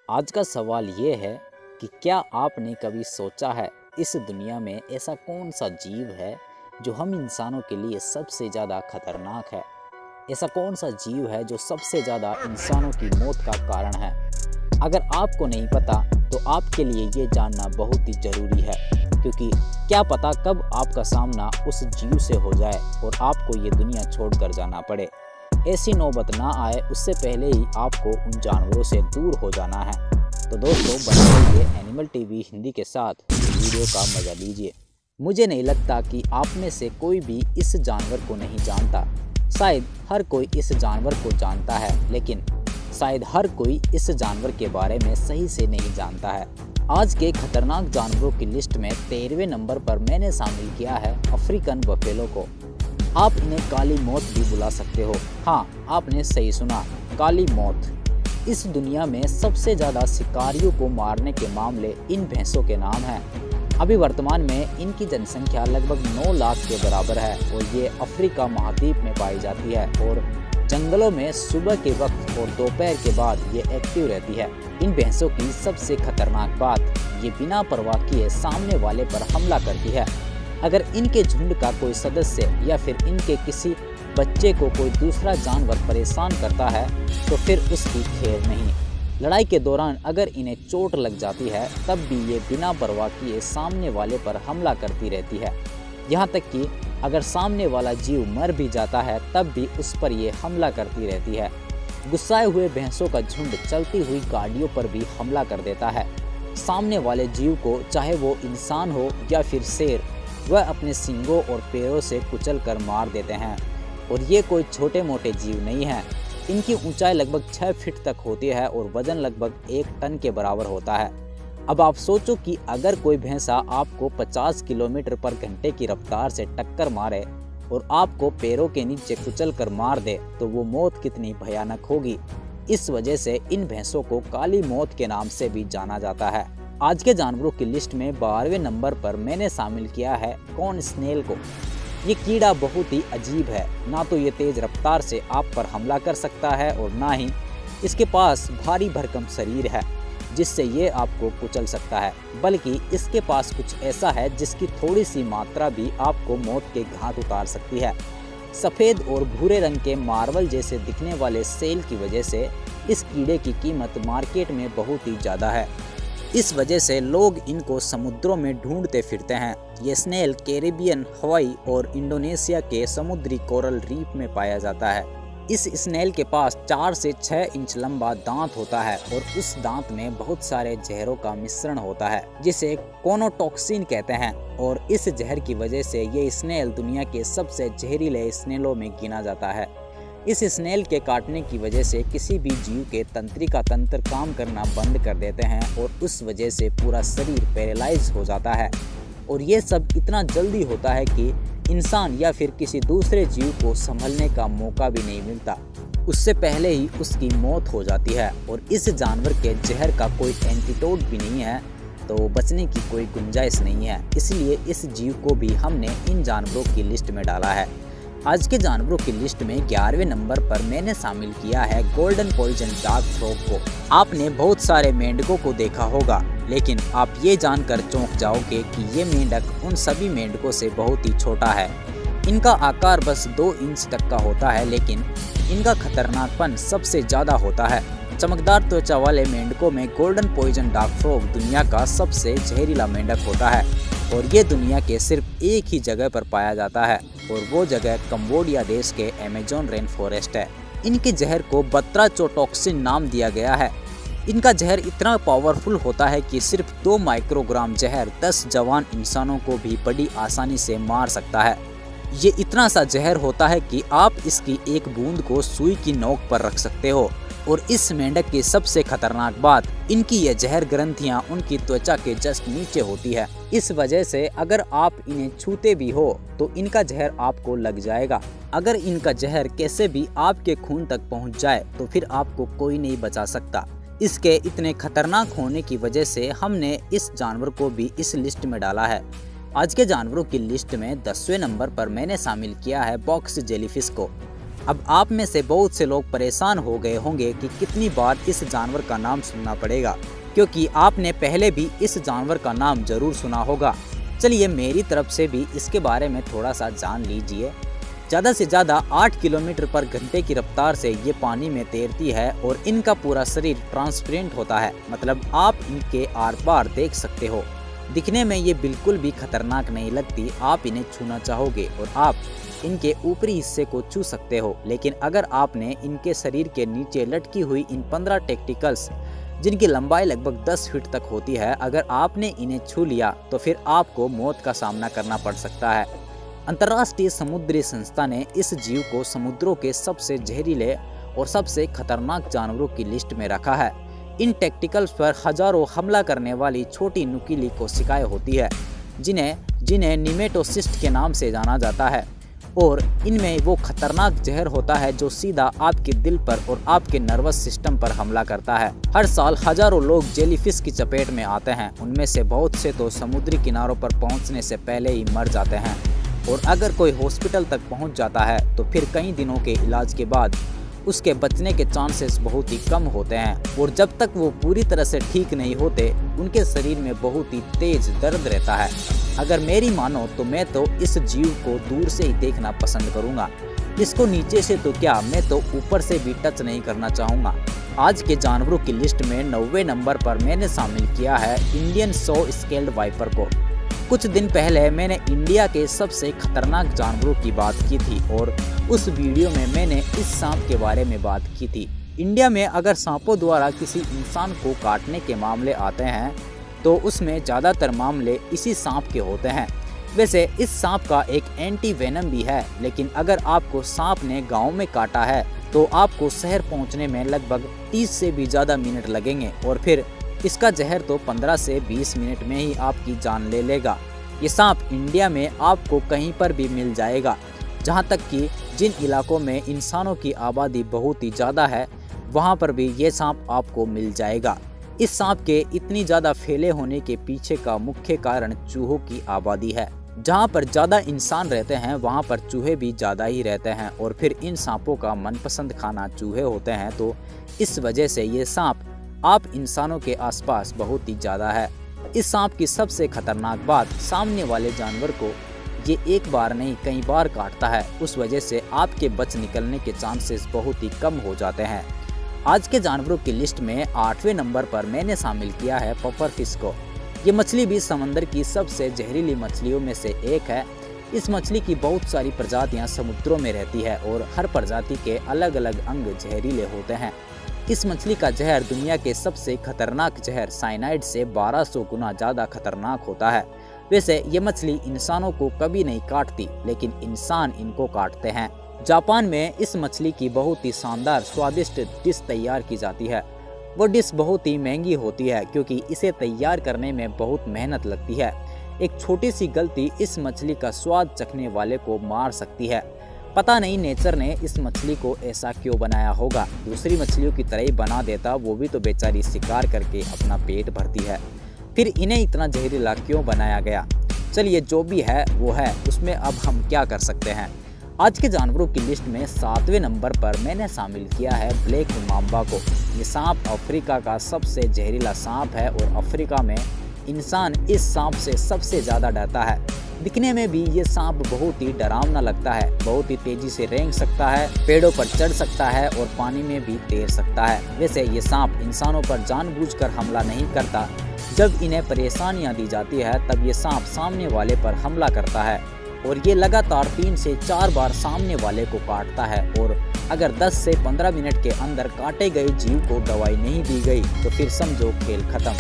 आज का सवाल ये है कि क्या आपने कभी सोचा है इस दुनिया में ऐसा कौन सा जीव है जो हम इंसानों के लिए सबसे ज़्यादा खतरनाक है। ऐसा कौन सा जीव है जो सबसे ज़्यादा इंसानों की मौत का कारण है। अगर आपको नहीं पता तो आपके लिए ये जानना बहुत ही ज़रूरी है, क्योंकि क्या पता कब आपका सामना उस जीव से हो जाए और आपको ये दुनिया छोड़कर जाना पड़े। ऐसी नौबत ना आए उससे पहले ही आपको उन जानवरों से दूर हो जाना है। तो दोस्तों, बने रहिए एनिमल टीवी हिंदी के साथ, वीडियो का मज़ा लीजिए। मुझे नहीं लगता कि आप में से कोई भी इस जानवर को नहीं जानता। शायद हर कोई इस जानवर को जानता है, लेकिन शायद हर कोई इस जानवर के बारे में सही से नहीं जानता है। आज के खतरनाक जानवरों की लिस्ट में 13वें नंबर पर मैंने शामिल किया है अफ्रीकन बफेलो को। आप इन्हें काली मौत भी बुला सकते हो। हाँ, आपने सही सुना, काली मौत। इस दुनिया में सबसे ज़्यादा शिकारियों को मारने के मामले इन भैंसों के नाम हैं। अभी वर्तमान में इनकी जनसंख्या लगभग 9 लाख के बराबर है और ये अफ्रीका महाद्वीप में पाई जाती है और जंगलों में सुबह के वक्त और दोपहर के बाद ये एक्टिव रहती है। इन भैंसों की सबसे खतरनाक बात, ये बिना परवाह किए सामने वाले पर हमला करती है। अगर इनके झुंड का कोई सदस्य या फिर इनके किसी बच्चे को कोई दूसरा जानवर परेशान करता है तो फिर उसकी खैर नहीं। लड़ाई के दौरान अगर इन्हें चोट लग जाती है तब भी ये बिना परवाह किए सामने वाले पर हमला करती रहती है। यहाँ तक कि अगर सामने वाला जीव मर भी जाता है तब भी उस पर ये हमला करती रहती है। गुस्साए हुए भैंसों का झुंड चलती हुई गाड़ियों पर भी हमला कर देता है। सामने वाले जीव को, चाहे वो इंसान हो या फिर शेर, वह अपने सींगों और पैरों से कुचल कर मार देते हैं। और ये कोई छोटे मोटे जीव नहीं हैं। इनकी ऊंचाई लगभग 6 फीट तक होती है और वजन लगभग 1 टन के बराबर होता है। अब आप सोचो कि अगर कोई भैंसा आपको 50 किलोमीटर पर घंटे की रफ्तार से टक्कर मारे और आपको पैरों के नीचे कुचल कर मार दे तो वो मौत कितनी भयानक होगी। इस वजह से इन भैंसों को काली मौत के नाम से भी जाना जाता है। आज के जानवरों की लिस्ट में 12वें नंबर पर मैंने शामिल किया है कॉर्न स्नेल को। ये कीड़ा बहुत ही अजीब है। ना तो ये तेज रफ्तार से आप पर हमला कर सकता है और ना ही इसके पास भारी भरकम शरीर है जिससे ये आपको कुचल सकता है, बल्कि इसके पास कुछ ऐसा है जिसकी थोड़ी सी मात्रा भी आपको मौत के घाट उतार सकती है। सफ़ेद और भूरे रंग के मार्बल जैसे दिखने वाले सेल की वजह से इस कीड़े की कीमत मार्केट में बहुत ही ज़्यादा है। इस वजह से लोग इनको समुद्रों में ढूंढते फिरते हैं। ये स्नेल कैरिबियन, हवाई और इंडोनेशिया के समुद्री कोरल रीफ में पाया जाता है। इस स्नेल के पास 4 से 6 इंच लंबा दांत होता है और उस दांत में बहुत सारे जहरों का मिश्रण होता है जिसे कोनोटॉक्सिन कहते हैं। और इस जहर की वजह से ये स्नेल दुनिया के सबसे जहरीले स्नेलों में गिना जाता है। इस स्नेल के काटने की वजह से किसी भी जीव के तंत्रिका तंत्र काम करना बंद कर देते हैं और उस वजह से पूरा शरीर पैरालाइज हो जाता है। और ये सब इतना जल्दी होता है कि इंसान या फिर किसी दूसरे जीव को संभलने का मौका भी नहीं मिलता। उससे पहले ही उसकी मौत हो जाती है। और इस जानवर के जहर का कोई एंटीडोट भी नहीं है, तो बचने की कोई गुंजाइश नहीं है। इसलिए इस जीव को भी हमने इन जानवरों की लिस्ट में डाला है। आज के जानवरों की लिस्ट में 11वें नंबर पर मैंने शामिल किया है गोल्डन पॉइजन डार्क फ्रॉग को। आपने बहुत सारे मेंढकों को देखा होगा, लेकिन आप ये जानकर चौंक जाओगे कि ये मेंढक उन सभी मेंढकों से बहुत ही छोटा है। इनका आकार बस 2 इंच तक का होता है, लेकिन इनका खतरनाकपन सबसे ज़्यादा होता है। चमकदार त्वचा वाले मेंढकों में गोल्डन पॉइजन डार्क फ्रॉग दुनिया का सबसे जहरीला मेंढक होता है और ये दुनिया के सिर्फ एक ही जगह पर पाया जाता है और वो जगह कंबोडिया देश के अमेज़न रेन फॉरेस्ट है। इनके जहर को बत्राचोटॉक्सिन नाम दिया गया है। इनका जहर इतना पावरफुल होता है कि सिर्फ 2 माइक्रोग्राम जहर 10 जवान इंसानों को भी बड़ी आसानी से मार सकता है। ये इतना सा जहर होता है कि आप इसकी एक बूंद को सुई की नोक पर रख सकते हो। और इस मेंढक की सबसे खतरनाक बात, इनकी ये जहर ग्रंथियां उनकी त्वचा के जस्ट नीचे होती है। इस वजह से अगर आप इन्हें छूते भी हो तो इनका जहर आपको लग जाएगा। अगर इनका जहर कैसे भी आपके खून तक पहुंच जाए तो फिर आपको कोई नहीं बचा सकता। इसके इतने खतरनाक होने की वजह से हमने इस जानवर को भी इस लिस्ट में डाला है। आज के जानवरों की लिस्ट में 10वें नंबर पर मैंने शामिल किया है बॉक्स जेलीफिश को। अब आप में से बहुत से लोग परेशान हो गए होंगे कि कितनी बार इस जानवर का नाम सुनना पड़ेगा, क्योंकि आपने पहले भी इस जानवर का नाम जरूर सुना होगा। चलिए मेरी तरफ से भी इसके बारे में थोड़ा सा जान लीजिए। ज़्यादा से ज़्यादा 8 किलोमीटर पर घंटे की रफ्तार से ये पानी में तैरती है और इनका पूरा शरीर ट्रांसपेरेंट होता है, मतलब आप इनके आर पार देख सकते हो। दिखने में ये बिल्कुल भी खतरनाक नहीं लगती। आप इन्हें छूना चाहोगे और आप इनके ऊपरी हिस्से को छू सकते हो, लेकिन अगर आपने इनके शरीर के नीचे लटकी हुई इन 15 टेक्टिकल्स, जिनकी लंबाई लगभग 10 फीट तक होती है, अगर आपने इन्हें छू लिया तो फिर आपको मौत का सामना करना पड़ सकता है। अंतर्राष्ट्रीय समुद्री संस्था ने इस जीव को समुद्रों के सबसे जहरीले और सबसे खतरनाक जानवरों की लिस्ट में रखा है। इन टेक्टिकल्स पर हजारों हमला करने वाली छोटी नुकीली कोशिकाएं होती है, जिन्हें निमेटोसिस्ट के नाम से जाना जाता है, और इनमें वो खतरनाक जहर होता है जो सीधा आपके दिल पर और आपके नर्वस सिस्टम पर हमला करता है। हर साल हजारों लोग जेलीफिश की चपेट में आते हैं। उनमें से बहुत से तो समुद्री किनारों पर पहुंचने से पहले ही मर जाते हैं, और अगर कोई हॉस्पिटल तक पहुंच जाता है तो फिर कई दिनों के इलाज के बाद उसके बचने के चांसेस बहुत ही कम होते हैं। और जब तक वो पूरी तरह से ठीक नहीं होते, उनके शरीर में बहुत ही तेज दर्द रहता है। अगर मेरी मानो तो मैं तो इस जीव को दूर से ही देखना पसंद करूंगा। इसको नीचे से तो क्या, मैं तो ऊपर से भी टच नहीं करना चाहूँगा। आज के जानवरों की लिस्ट में 90वें नंबर पर मैंने शामिल किया है इंडियन सॉ स्केल्ड वाइपर को। कुछ दिन पहले मैंने इंडिया के सबसे खतरनाक जानवरों की बात की थी, और उस वीडियो में मैंने इस सांप के बारे में बात की थी। इंडिया में अगर सांपों द्वारा किसी इंसान को काटने के मामले आते हैं तो उसमें ज़्यादातर मामले इसी सांप के होते हैं। वैसे इस सांप का एक एंटी वेनम भी है, लेकिन अगर आपको सांप ने गाँव में काटा है तो आपको शहर पहुँचने में लगभग 30 से भी ज़्यादा मिनट लगेंगे, और फिर इसका जहर तो 15 से 20 मिनट में ही आपकी जान ले लेगा। ये सांप इंडिया में आपको कहीं पर भी मिल जाएगा। जहाँ तक कि जिन इलाकों में इंसानों की आबादी बहुत ही ज़्यादा है, वहाँ पर भी ये सांप आपको मिल जाएगा। इस सांप के इतनी ज़्यादा फैले होने के पीछे का मुख्य कारण चूहों की आबादी है। जहाँ पर ज़्यादा इंसान रहते हैं वहाँ पर चूहे भी ज़्यादा ही रहते हैं, और फिर इन सांपों का मनपसंद खाना चूहे होते हैं, तो इस वजह से ये सांप आप इंसानों के आसपास बहुत ही ज़्यादा है। इस सांप की सबसे खतरनाक बात, सामने वाले जानवर को ये एक बार नहीं कई बार काटता है। उस वजह से आपके बच निकलने के चांसेस बहुत ही कम हो जाते हैं। आज के जानवरों की लिस्ट में 8वें नंबर पर मैंने शामिल किया है पफर फिश को। ये मछली भी समंदर की सबसे जहरीली मछलियों में से एक है। इस मछली की बहुत सारी प्रजातियां समुद्रों में रहती है, और हर प्रजाति के अलग अलग अंग जहरीले होते हैं। इस मछली का जहर दुनिया के सबसे खतरनाक जहर साइनाइड से 1200 गुना ज़्यादा खतरनाक होता है। वैसे ये मछली इंसानों को कभी नहीं काटती, लेकिन इंसान इनको काटते हैं। जापान में इस मछली की बहुत ही शानदार स्वादिष्ट डिश तैयार की जाती है। वो डिश बहुत ही महंगी होती है, क्योंकि इसे तैयार करने में बहुत मेहनत लगती है। एक छोटी सी गलती इस मछली का स्वाद चखने वाले को मार सकती है। पता नहीं नेचर ने इस मछली को ऐसा क्यों बनाया होगा। दूसरी मछलियों की तरह ही बना देता, वो भी तो बेचारी शिकार करके अपना पेट भरती है, फिर इन्हें इतना जहरीला क्यों बनाया गया। चलिए जो भी है वो है, उसमें अब हम क्या कर सकते हैं। आज के जानवरों की लिस्ट में 7वें नंबर पर मैंने शामिल किया है ब्लैक माम्बा को। ये सांप अफ्रीका का सबसे जहरीला सांप है, और अफ्रीका में इंसान इस सांप से सबसे ज़्यादा डरता है। दिखने में भी ये सांप बहुत ही डरावना लगता है। बहुत ही तेजी से रेंग सकता है, पेड़ों पर चढ़ सकता है, और पानी में भी तैर सकता है। वैसे ये सांप इंसानों पर जानबूझकर हमला नहीं करता। जब इन्हें परेशानियां दी जाती है तब ये सांप सामने वाले पर हमला करता है, और ये लगातार 3 से 4 बार सामने वाले को काटता है। और अगर 10 से 15 मिनट के अंदर काटे गए जीव को दवाई नहीं दी गई तो फिर समझो खेल खत्म।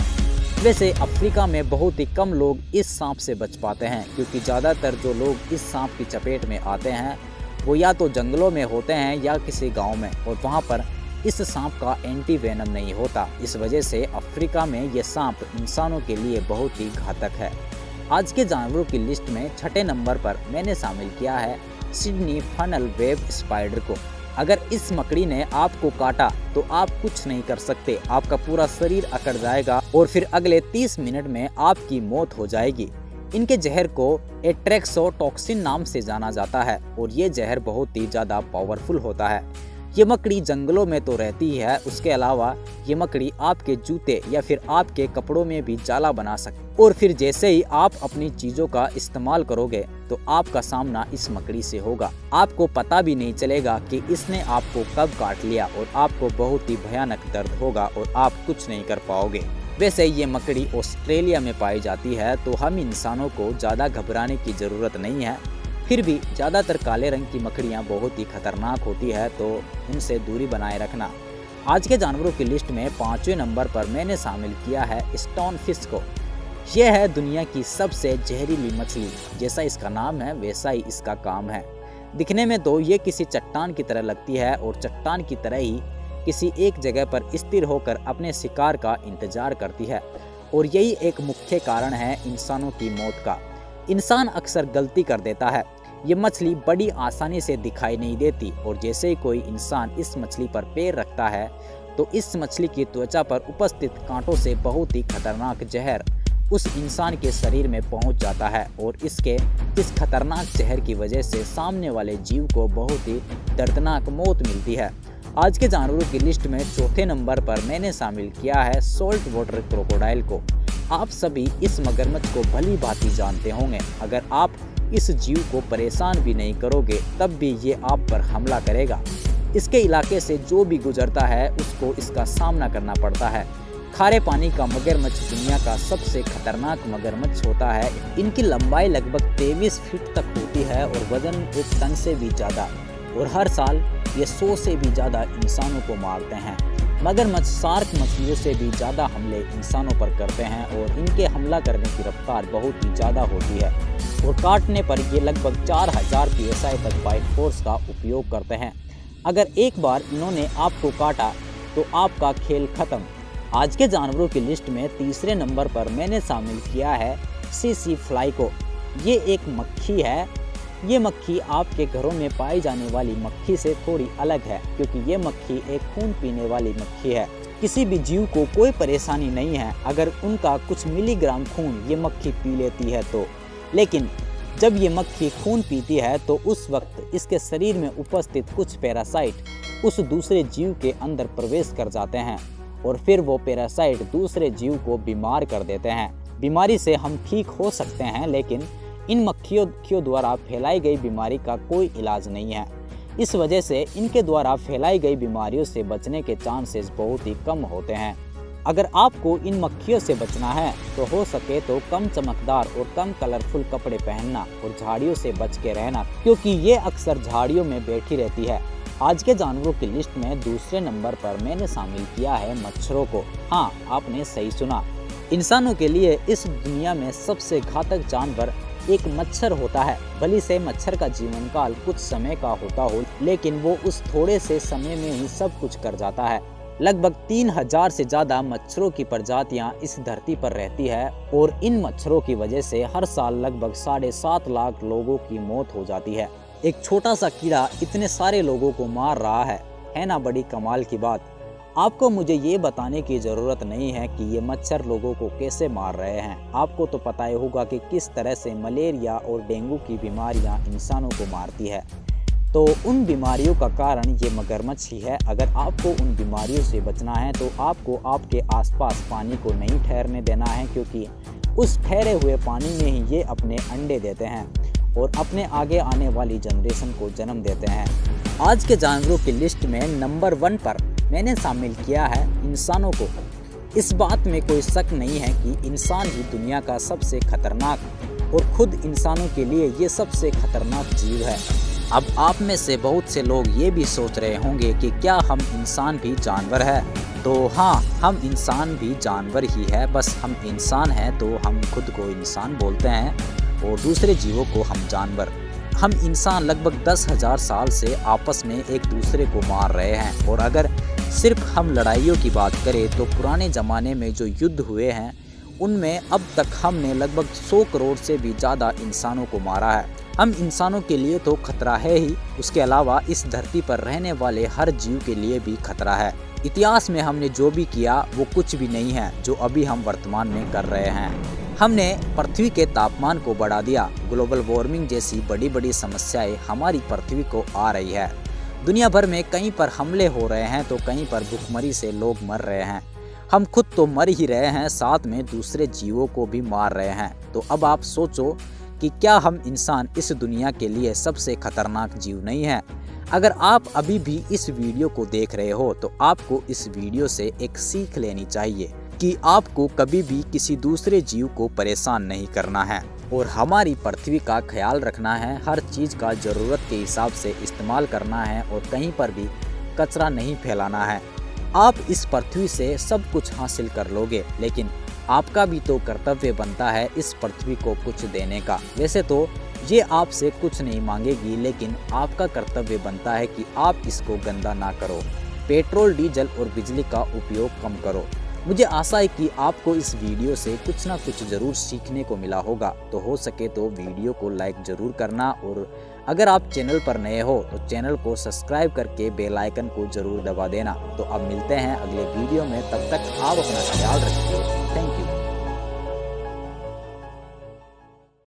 वैसे अफ्रीका में बहुत ही कम लोग इस सांप से बच पाते हैं, क्योंकि ज़्यादातर जो लोग इस सांप की चपेट में आते हैं वो या तो जंगलों में होते हैं या किसी गांव में, और वहां पर इस सांप का एंटी वेनम नहीं होता। इस वजह से अफ्रीका में ये सांप इंसानों के लिए बहुत ही घातक है। आज के जानवरों की लिस्ट में 6ठे नंबर पर मैंने शामिल किया है सिडनी फनल वेब स्पाइडर को। अगर इस मकड़ी ने आपको काटा तो आप कुछ नहीं कर सकते, आपका पूरा शरीर अकड़ जाएगा और फिर अगले 30 मिनट में आपकी मौत हो जाएगी। इनके जहर को एट्रेक्सोटॉक्सिन नाम से जाना जाता है और ये जहर बहुत ही ज़्यादा पावरफुल होता है। ये मकड़ी जंगलों में तो रहती ही है, उसके अलावा ये मकड़ी आपके जूते या फिर आपके कपड़ों में भी जाला बना सकती और फिर जैसे ही आप अपनी चीज़ों का इस्तेमाल करोगे तो आपका सामना इस मकड़ी से होगा। आपको पता भी नहीं चलेगा कि इसने आपको कब काट लिया और आपको बहुत ही भयानक दर्द होगा और आप कुछ नहीं कर पाओगे। वैसे ये मकड़ी ऑस्ट्रेलिया में पाई जाती है, तो हम इंसानों को ज़्यादा घबराने की ज़रूरत नहीं है। फिर भी ज़्यादातर काले रंग की मकड़ियाँ बहुत ही खतरनाक होती है, तो उनसे दूरी बनाए रखना। आज के जानवरों की लिस्ट में 5वें नंबर पर मैंने शामिल किया है स्टोन फिश को। यह है दुनिया की सबसे जहरीली मछली। जैसा इसका नाम है वैसा ही इसका काम है। दिखने में तो ये किसी चट्टान की तरह लगती है और चट्टान की तरह ही किसी एक जगह पर स्थिर होकर अपने शिकार का इंतजार करती है और यही एक मुख्य कारण है इंसानों की मौत का। इंसान अक्सर गलती कर देता है। ये मछली बड़ी आसानी से दिखाई नहीं देती और जैसे ही कोई इंसान इस मछली पर पैर रखता है तो इस मछली की त्वचा पर उपस्थित कांटों से बहुत ही खतरनाक जहर उस इंसान के शरीर में पहुंच जाता है और इसके इस खतरनाक जहर की वजह से सामने वाले जीव को बहुत ही दर्दनाक मौत मिलती है। आज के जानवरों की लिस्ट में 4थे नंबर पर मैंने शामिल किया है सोल्ट वाटर क्रोकोडाइल को। आप सभी इस मगरमच्छ को भली भांति जानते होंगे। अगर आप इस जीव को परेशान भी नहीं करोगे तब भी ये आप पर हमला करेगा। इसके इलाके से जो भी गुजरता है उसको इसका सामना करना पड़ता है। खारे पानी का मगरमच्छ दुनिया का सबसे खतरनाक मगरमच्छ होता है। इनकी लंबाई लगभग 23 फीट तक होती है और वजन 1 टन से भी ज़्यादा, और हर साल ये 100 से भी ज़्यादा इंसानों को मारते हैं। मगरमच्छ शार्क मछलियों से भी ज़्यादा हमले इंसानों पर करते हैं और इनके हमला करने की रफ्तार बहुत ही ज़्यादा होती है और काटने पर ये लगभग 4000 PSI तक बाइट फोर्स का उपयोग करते हैं। अगर एक बार इन्होंने आपको काटा तो आपका खेल खत्म। आज के जानवरों की लिस्ट में 3रे नंबर पर मैंने शामिल किया है सीसी फ्लाई को। ये एक मक्खी है। ये मक्खी आपके घरों में पाई जाने वाली मक्खी से थोड़ी अलग है क्योंकि ये मक्खी एक खून पीने वाली मक्खी है। किसी भी जीव को कोई परेशानी नहीं है अगर उनका कुछ मिलीग्राम खून ये मक्खी पी लेती है तो, लेकिन जब ये मक्खी खून पीती है तो उस वक्त इसके शरीर में उपस्थित कुछ पैरासाइट उस दूसरे जीव के अंदर प्रवेश कर जाते हैं और फिर वो पैरासाइट दूसरे जीव को बीमार कर देते हैं। बीमारी से हम ठीक हो सकते हैं, लेकिन इन मक्खियों द्वारा फैलाई गई बीमारी का कोई इलाज नहीं है। इस वजह से इनके द्वारा फैलाई गई बीमारियों से बचने के चांसेस बहुत ही कम होते हैं। अगर आपको इन मक्खियों से बचना है तो हो सके तो कम चमकदार और कम कलरफुल कपड़े पहनना और झाड़ियों से बच के रहना, क्योंकि ये अक्सर झाड़ियों में बैठी रहती है। आज के जानवरों की लिस्ट में 2रे नंबर पर मैंने शामिल किया है मच्छरों को। हाँ, आपने सही सुना। इंसानों के लिए इस दुनिया में सबसे घातक जानवर एक मच्छर होता है। भले से मच्छर का जीवन काल कुछ समय का होता हो, लेकिन वो उस थोड़े से समय में ही सब कुछ कर जाता है। लगभग 3000 से ज़्यादा मच्छरों की प्रजातियां इस धरती पर रहती है और इन मच्छरों की वजह से हर साल लगभग 7.5 लाख लोगों की मौत हो जाती है। एक छोटा सा कीड़ा इतने सारे लोगों को मार रहा है ना बड़ी कमाल की बात। आपको मुझे ये बताने की ज़रूरत नहीं है कि ये मच्छर लोगों को कैसे मार रहे हैं। आपको तो पता ही होगा कि किस तरह से मलेरिया और डेंगू की बीमारियां इंसानों को मारती है। तो उन बीमारियों का कारण ये मगरमच्छ ही है। अगर आपको उन बीमारियों से बचना है तो आपको आपके आसपास पानी को नहीं ठहरने देना है, क्योंकि उस ठहरे हुए पानी में ही ये अपने अंडे देते हैं और अपने आगे आने वाली जनरेशन को जन्म देते हैं। आज के जानवरों की लिस्ट में नंबर 1 पर मैंने शामिल किया है इंसानों को। इस बात में कोई शक नहीं है कि इंसान ही दुनिया का सबसे खतरनाक और खुद इंसानों के लिए ये सबसे खतरनाक जीव है। अब आप में से बहुत से लोग ये भी सोच रहे होंगे कि क्या हम इंसान भी जानवर है? तो हाँ, हम इंसान भी जानवर ही है। बस हम इंसान हैं तो हम खुद को इंसान बोलते हैं और दूसरे जीवों को हम जानवर। हम इंसान लगभग 10,000 साल से आपस में एक दूसरे को मार रहे हैं और अगर सिर्फ हम लड़ाइयों की बात करें तो पुराने ज़माने में जो युद्ध हुए हैं उनमें अब तक हमने लगभग 100 करोड़ से भी ज़्यादा इंसानों को मारा है। हम इंसानों के लिए तो खतरा है ही, उसके अलावा इस धरती पर रहने वाले हर जीव के लिए भी खतरा है। इतिहास में हमने जो भी किया वो कुछ भी नहीं है जो अभी हम वर्तमान में कर रहे हैं। हमने पृथ्वी के तापमान को बढ़ा दिया। ग्लोबल वार्मिंग जैसी बड़ी बड़ी समस्याएं हमारी पृथ्वी को आ रही है। दुनिया भर में कहीं पर हमले हो रहे हैं तो कहीं पर भूखमरी से लोग मर रहे हैं। हम खुद तो मर ही रहे हैं, साथ में दूसरे जीवों को भी मार रहे हैं। तो अब आप सोचो कि क्या हम इंसान इस दुनिया के लिए सबसे खतरनाक जीव नहीं है? अगर आप अभी भी इस वीडियो को देख रहे हो तो आपको इस वीडियो से एक सीख लेनी चाहिए कि आपको कभी भी किसी दूसरे जीव को परेशान नहीं करना है और हमारी पृथ्वी का ख्याल रखना है। हर चीज़ का ज़रूरत के हिसाब से इस्तेमाल करना है और कहीं पर भी कचरा नहीं फैलाना है। आप इस पृथ्वी से सब कुछ हासिल कर लोगे, लेकिन आपका भी तो कर्तव्य बनता है इस पृथ्वी को कुछ देने का। वैसे तो ये आपसे कुछ नहीं मांगेगी, लेकिन आपका कर्तव्य बनता है कि आप इसको गंदा ना करो। पेट्रोल, डीजल और बिजली का उपयोग कम करो। मुझे आशा है कि आपको इस वीडियो से कुछ ना कुछ ज़रूर सीखने को मिला होगा। तो हो सके तो वीडियो को लाइक ज़रूर करना और अगर आप चैनल पर नए हो तो चैनल को सब्सक्राइब करके बेल आइकन को ज़रूर दबा देना। तो अब मिलते हैं अगले वीडियो में, तब तक आप अपना ख्याल रखिए।